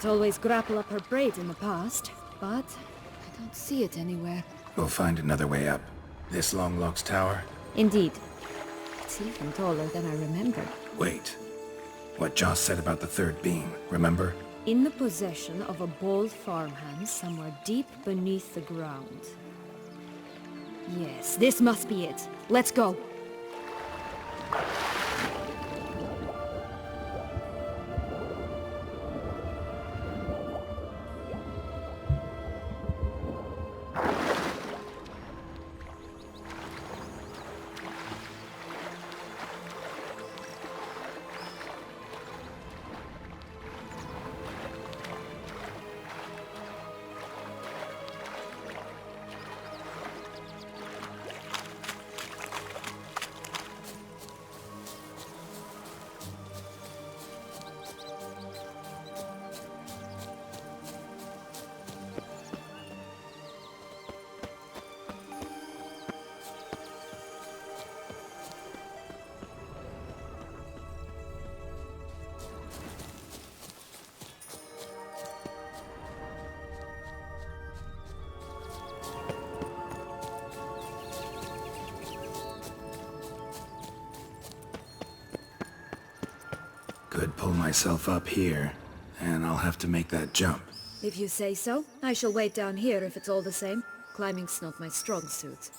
could always grapple up her braid in the past, but I don't see it anywhere. We'll find another way up. This Longlock's tower? Indeed. It's even taller than I remembered. Wait. What Joss said about the third beam, remember? In the possession of a bold farmhand somewhere deep beneath the ground. Yes, this must be it. Let's go. Could pull myself up here, and I'll have to make that jump. If you say so, I shall wait down here if it's all the same. Climbing's not my strong suit.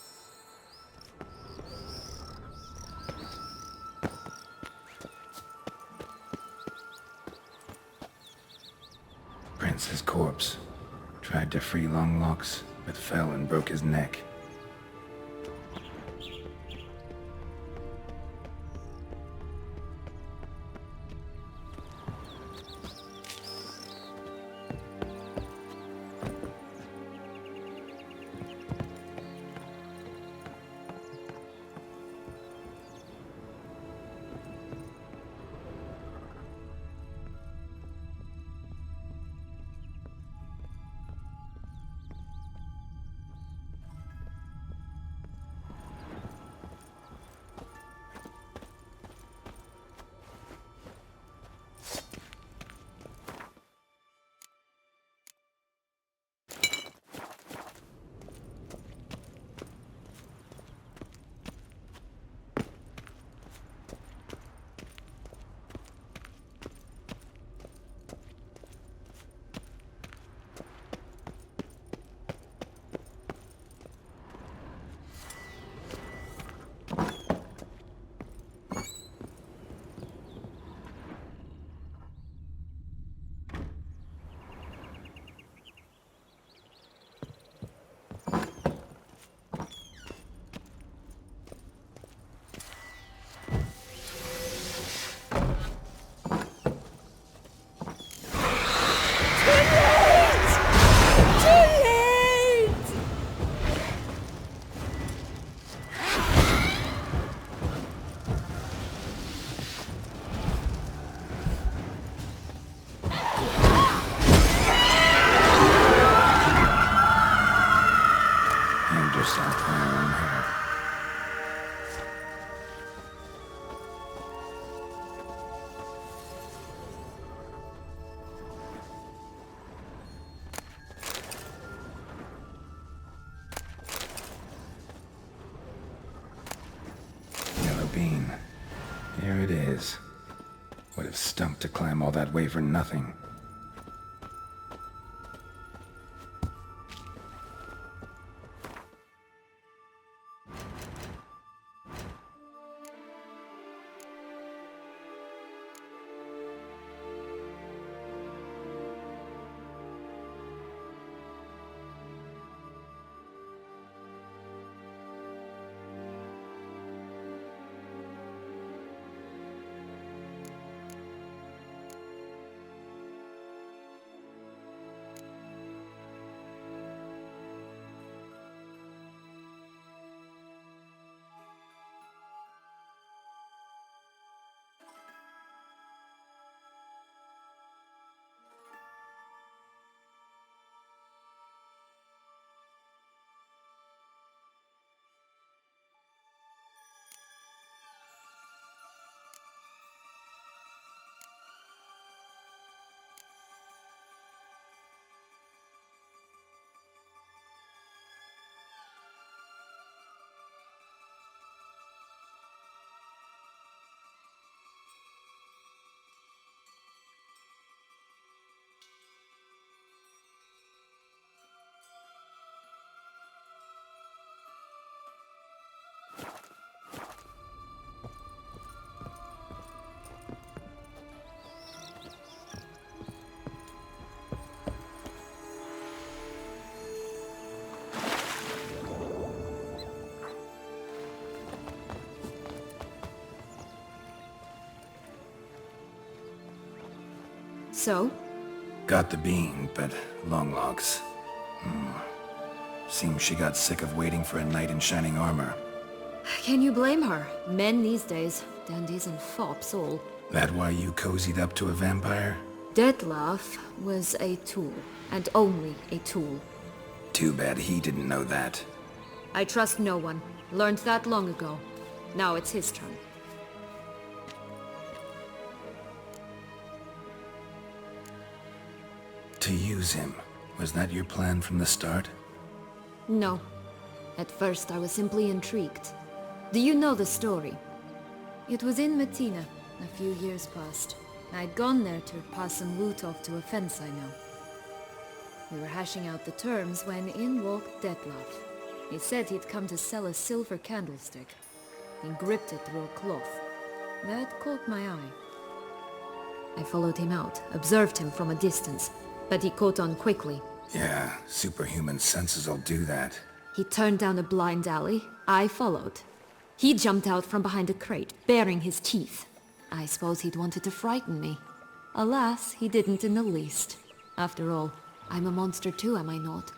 Prince's corpse. Tried to free Longlocks, but fell and broke his neck. Beam. Here it is. Would have stunk to climb all that way for nothing. So? Got the bean, but long logs. Seems she got sick of waiting for a knight in shining armor. Can you blame her? Men these days, dandies and fops all. That why you cozied up to a vampire? Detlef was a tool, and only a tool. Too bad he didn't know that. I trust no one. Learned that long ago. Now it's his turn. To use him. Was that your plan from the start? No. At first I was simply intrigued. Do you know the story? It was in Metina, a few years past. I'd gone there to pass some loot off to a fence I know. We were hashing out the terms when in walked Detlef. He said he'd come to sell a silver candlestick. He gripped it through a cloth. That caught my eye. I followed him out, observed him from a distance, but he caught on quickly. Yeah, superhuman senses will do that. He turned down a blind alley. I followed. He jumped out from behind a crate, baring his teeth. I suppose he'd wanted to frighten me. Alas, he didn't in the least. After all, I'm a monster too, am I not?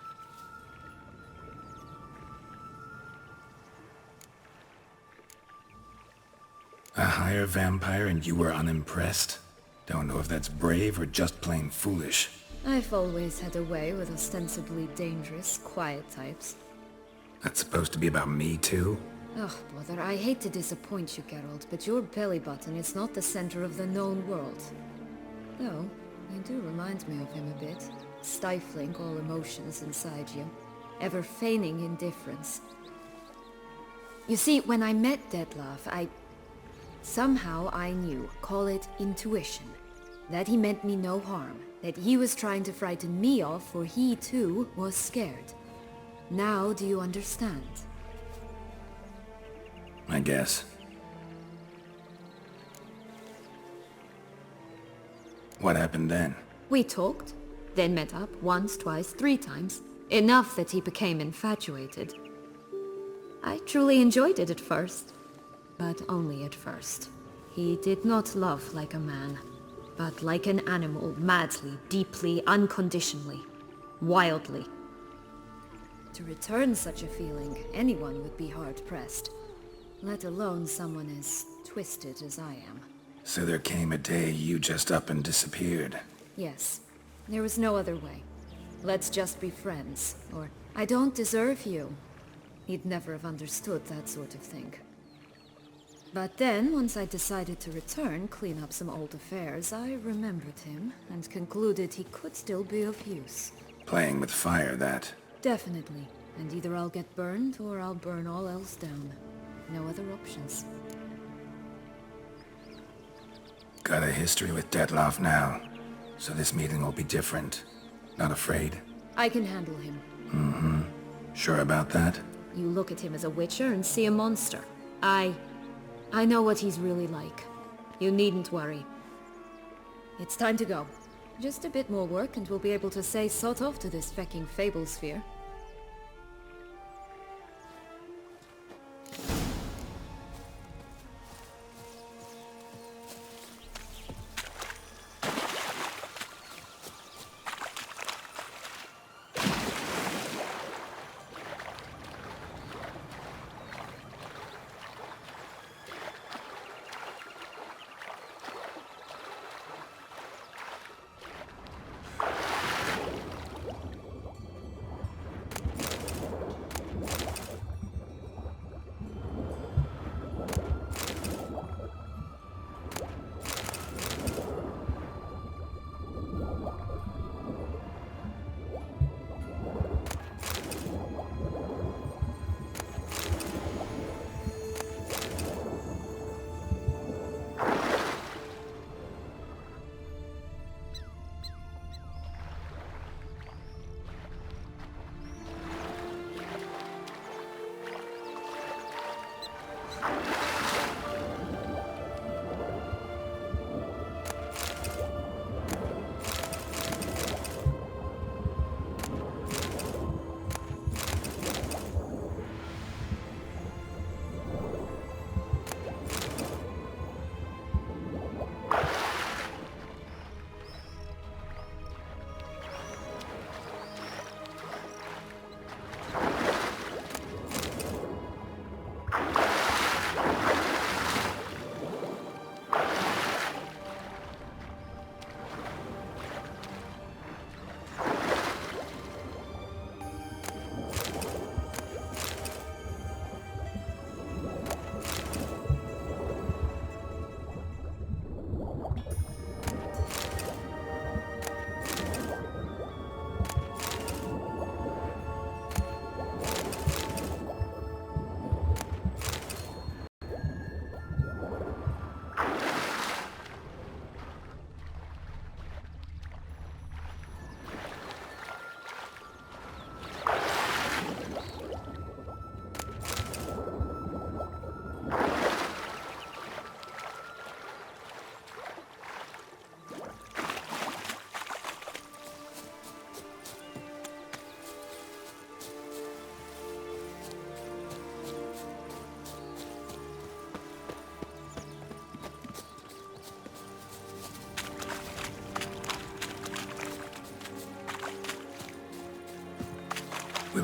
A higher vampire and you were unimpressed? Don't know if that's brave or just plain foolish. I've always had a way with ostensibly dangerous, quiet types. That's supposed to be about me too? Ugh, brother, I hate to disappoint you, Geralt, but your belly button is not the center of the known world. Though, you do remind me of him a bit. Stifling all emotions inside you. Ever feigning indifference. You see, when I met Detlef, somehow I knew, call it intuition, that he meant me no harm, that he was trying to frighten me off, for he too was scared. Now do you understand? I guess. What happened then? We talked, then met up once, twice, 3 times. Enough that he became infatuated. I truly enjoyed it at first, but only at first. He did not love like a man, but like an animal, madly, deeply, unconditionally, wildly. To return such a feeling, anyone would be hard-pressed, let alone someone as twisted as I am. So there came a day you just up and disappeared. Yes, there was no other way. Let's just be friends, or I don't deserve you. He'd never have understood that sort of thing. But then, once I decided to return, clean up some old affairs, I remembered him and concluded he could still be of use. Playing with fire, that. Definitely. And either I'll get burned or I'll burn all else down. No other options. Got a history with Detlef now, so this meeting will be different. Not afraid? I can handle him. Mm-hmm. Sure about that? You look at him as a witcher and see a monster. I know what he's really like. You needn't worry. It's time to go. Just a bit more work and we'll be able to say sort off to this fecking Fables sphere.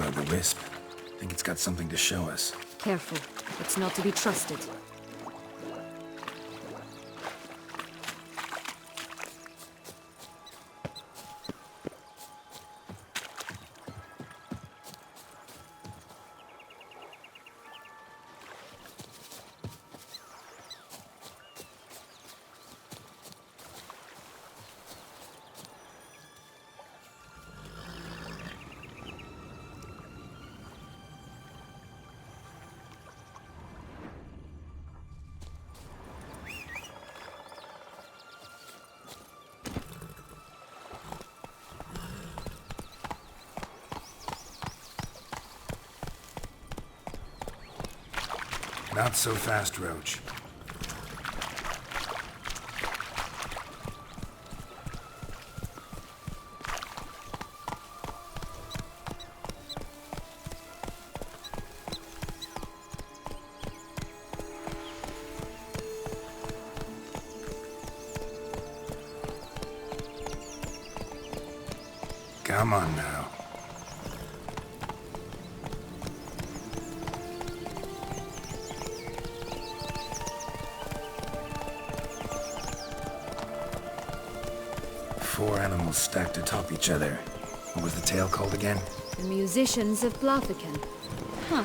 will-o'-the-wisp. Think it's got something to show us. Careful. It's not to be trusted. Not so fast, Roach. Come on now. Four animals stacked atop each other. What was the tale called again? The musicians of Blaviken. Huh.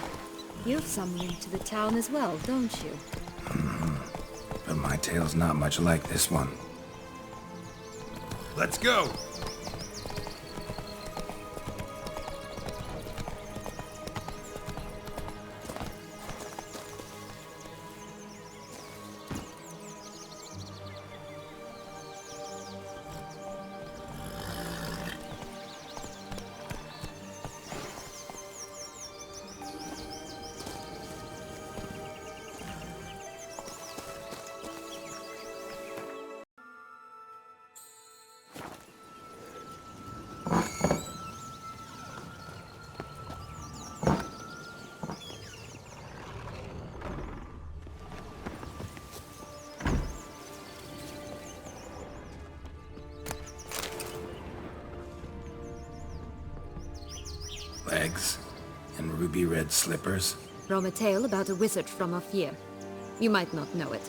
You've some link to the town as well, don't you? But my tale's not much like this one. Let's go! Legs and ruby red slippers. From a tale about a wizard from Ophir. You might not know it.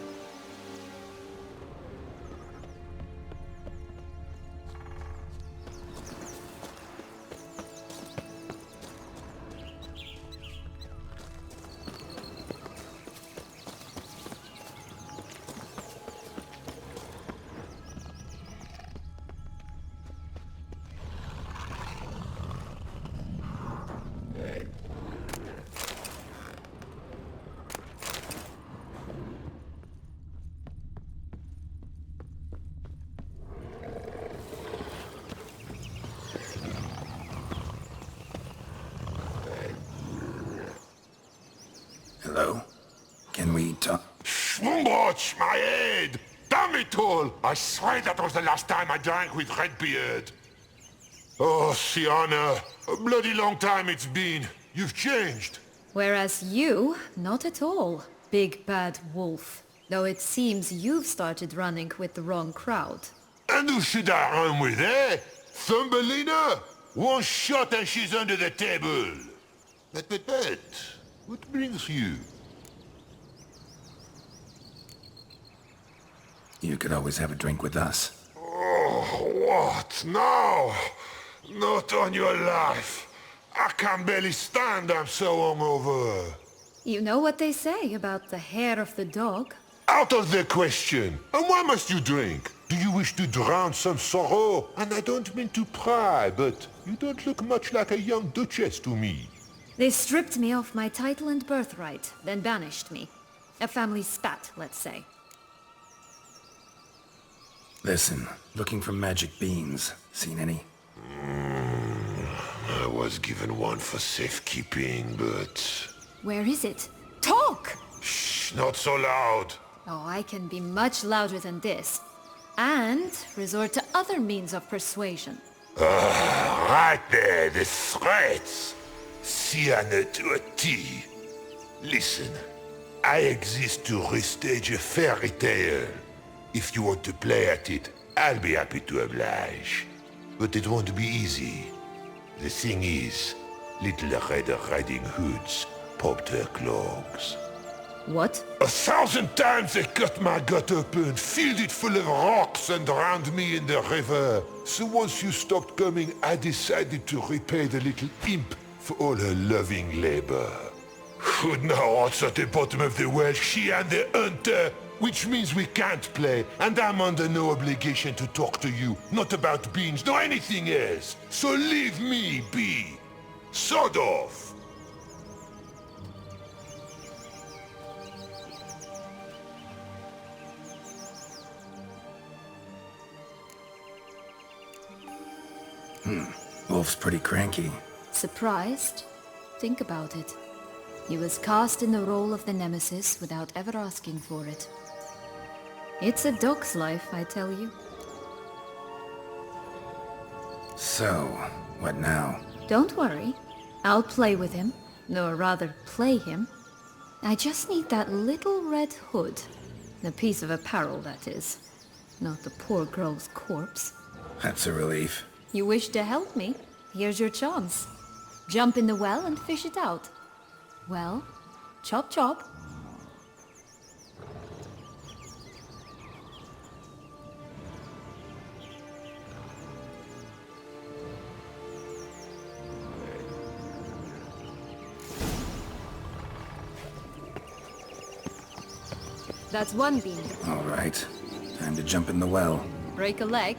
Hello? Can we talk? Schwumbotch, my head! Damn it all! I swear that was the last time I drank with Redbeard. Oh, Sienna, a bloody long time it's been. You've changed. Whereas you, not at all, big bad wolf. Though it seems you've started running with the wrong crowd. And who should I run with, eh? Thumbelina? One shot and she's under the table. But, what brings you? You could always have a drink with us. Oh, what now? Not on your life. I can barely stand, I'm so hungover. You know what they say about the hair of the dog? Out of the question. And why must you drink? Do you wish to drown some sorrow? And I don't mean to pry, but you don't look much like a young duchess to me. They stripped me of my title and birthright, then banished me. A family spat, let's say. Listen, looking for magic beans. Seen any? I was given one for safekeeping, but... Where is it? Talk! Shh, not so loud. Oh, I can be much louder than this. And resort to other means of persuasion. Right there, the threats. Sienna to a T. Listen, I exist to restage a fairy tale. If you want to play at it, I'll be happy to oblige. But it won't be easy. The thing is, Little Red Riding Hoods popped their clogs. What? 1,000 times they cut my gut open, filled it full of rocks and drowned me in the river. So once you stopped coming, I decided to repay the little imp for all her loving labor. Food now rots at the bottom of the well, she and the hunter, which means we can't play, and I'm under no obligation to talk to you, not about beans, nor anything else. So leave me be. Sod off. Wolf's pretty cranky. Surprised? Think about it. He was cast in the role of the Nemesis without ever asking for it. It's a dog's life, I tell you. So, what now? Don't worry. I'll play with him. Or rather, play him. I just need that little red hood. A piece of apparel, that is. Not the poor girl's corpse. That's a relief. You wish to help me? Here's your chance. Jump in the well and fish it out. Well, chop chop. That's one bean. All right. Time to jump in the well. Break a leg.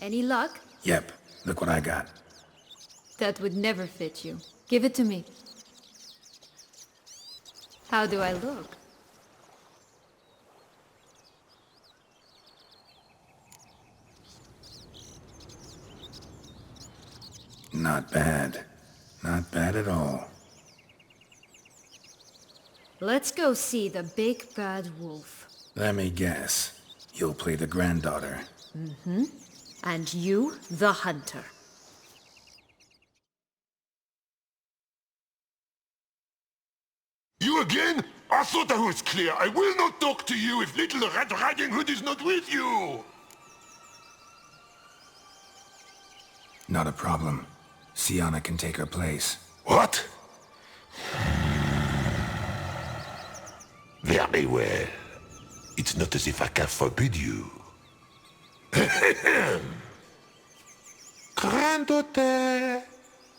Any luck? Yep. Look what I got. That would never fit you. Give it to me. How do I look? Not bad. Not bad at all. Let's go see the big bad wolf. Let me guess. You'll play the granddaughter. Mm-hmm. And you, the hunter. You again? I thought I was clear. I will not talk to you if Little Red Riding Hood is not with you! Not a problem. Sienna can take her place. What? Very well. It's not as if I can forbid you. Granddaughter,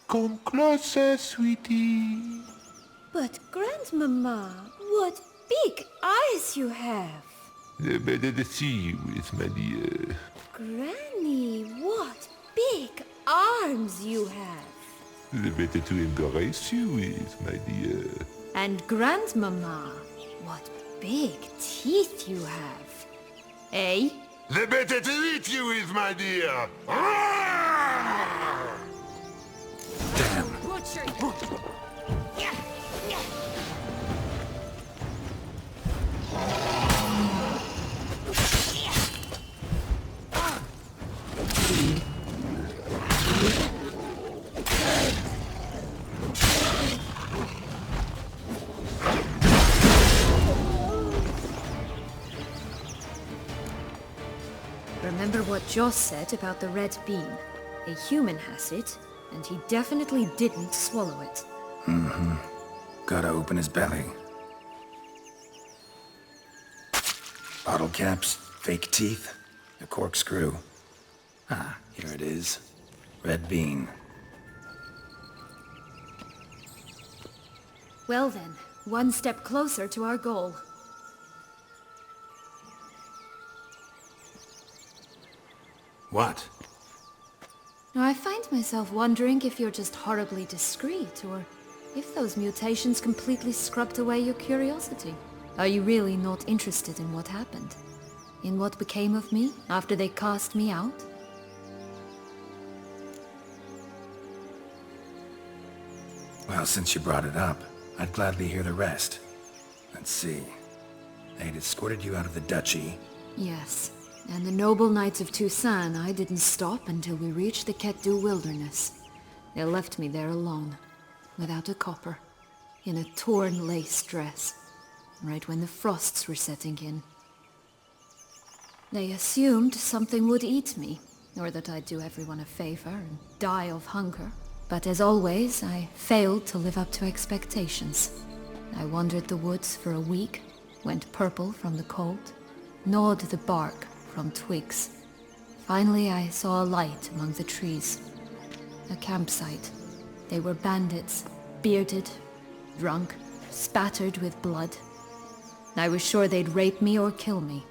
come closer, sweetie. But Grandmama, what big eyes you have! The better to see you is, my dear. Granny, what big arms you have! The better to embrace you is, my dear. And Grandmama, what big teeth you have! Eh? The better to eat you is, my dear. Damn. Butcher! Remember what Joss said about the red bean? A human has it, and he definitely didn't swallow it. Gotta open his belly. Bottle caps, fake teeth, a corkscrew. Ah, here it is. Red bean. Well then, one step closer to our goal. What? Now I find myself wondering if you're just horribly discreet, or if those mutations completely scrubbed away your curiosity. Are you really not interested in what happened? In what became of me after they cast me out? Well, since you brought it up, I'd gladly hear the rest. Let's see. They'd escorted you out of the duchy. Yes, and the noble knights of Toussaint, I didn't stop until we reached the Ketdu wilderness. They left me there alone, without a copper, in a torn lace dress, right when the frosts were setting in. They assumed something would eat me, or that I'd do everyone a favor and die of hunger. But as always, I failed to live up to expectations. I wandered the woods for a week, went purple from the cold, gnawed the bark from twigs. Finally, I saw a light among the trees. A campsite. They were bandits, bearded, drunk, spattered with blood. I was sure they'd rape me or kill me.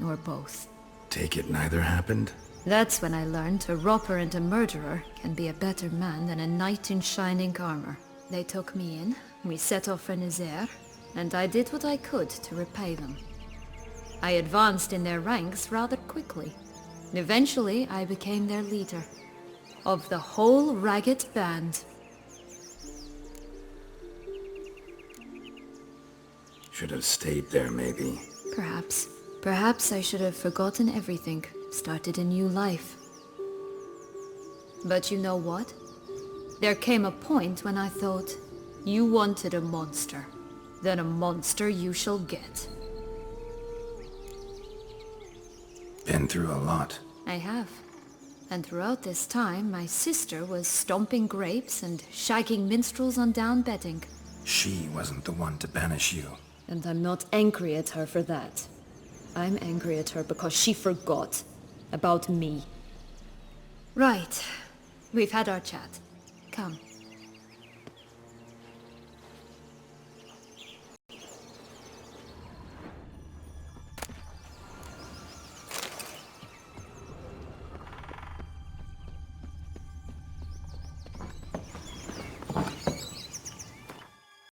Or both. Take it neither happened? That's when I learned a robber and a murderer can be a better man than a knight in shining armor. They took me in, we set off for Nazaire, and I did what I could to repay them. I advanced in their ranks rather quickly. Eventually, I became their leader. Of the whole ragged band. Should have stayed there, maybe. Perhaps. Perhaps I should have forgotten everything, started a new life. But you know what? There came a point when I thought, you wanted a monster. Then a monster you shall get. Been through a lot. I have. And throughout this time, my sister was stomping grapes and shagging minstrels on down bedding. She wasn't the one to banish you. And I'm not angry at her for that. I'm angry at her because she forgot about me. Right. We've had our chat. Come.